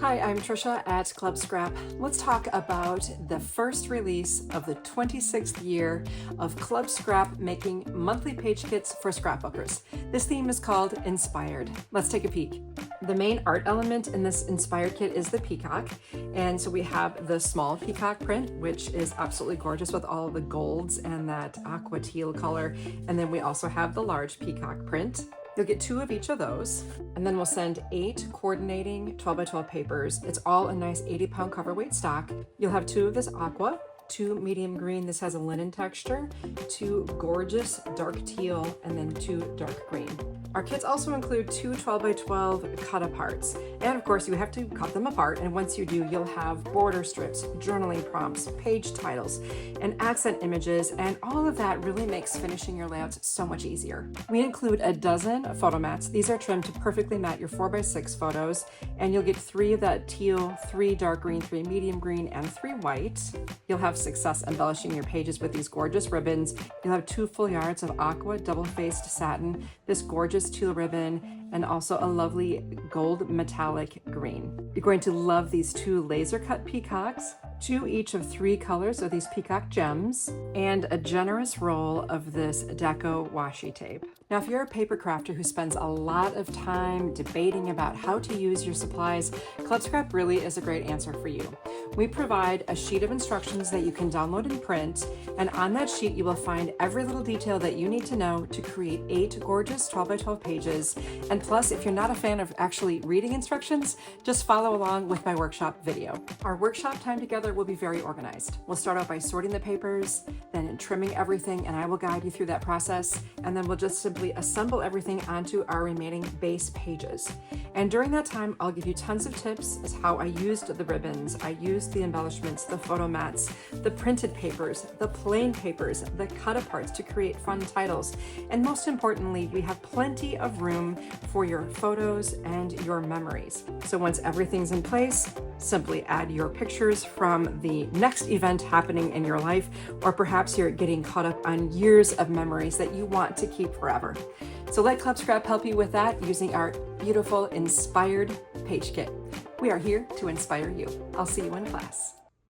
Hi, I'm Tricia at Club Scrap. Let's talk about the first release of the 26th year of Club Scrap making monthly page kits for scrapbookers. This theme is called Inspired. Let's take a peek. The main art element in this Inspired kit is the peacock. And so we have the small peacock print, which is absolutely gorgeous with all the golds and that aqua teal color. And then we also have the large peacock print. You'll get 2 of each of those, and then we'll send 8 coordinating 12 by 12 papers. It's all a nice 80-pound cover weight stock. You'll have 2 of this aqua, 2 medium green, this has a linen texture, 2 gorgeous dark teal, and then 2 dark green. Our kits also include 2 12 by 12 cut aparts. And of course you have to cut them apart, and once you do, you'll have border strips, journaling prompts, page titles, and accent images, and all of that really makes finishing your layouts so much easier. We include a dozen photo mats. These are trimmed to perfectly mat your 4x6 photos, and you'll get 3 of that teal, 3 dark green, 3 medium green, and 3 white. You'll have success embellishing your pages with these gorgeous ribbons. You'll have 2 full yards of aqua double-faced satin, this gorgeous teal ribbon, and also a lovely gold metallic green. You're going to love these 2 laser cut peacocks, 2 each of 3 colors of these peacock gems, and a generous roll of this deco washi tape. Now, if you're a paper crafter who spends a lot of time debating about how to use your supplies, Club Scrap really is a great answer for you. We provide a sheet of instructions that you can download and print, and on that sheet you will find every little detail that you need to know to create 8 gorgeous 12 by 12 pages. And plus, if you're not a fan of actually reading instructions, just follow along with my workshop video. Our workshop time together will be very organized. We'll start out by sorting the papers, then trimming everything, and I will guide you through that process, and then we'll just simply assemble everything onto our remaining base pages. And during that time, I'll give you tons of tips as how I used the ribbons, I used the embellishments, the photo mats, the printed papers, the plain papers, the cut aparts to create fun titles. And most importantly, we have plenty of room for your photos and your memories. So once everything's in place, simply add your pictures from the next event happening in your life, or perhaps you're getting caught up on years of memories that you want to keep forever. So let Club Scrap help you with that using our beautiful Inspired page kit. We are here to inspire you. I'll see you in class.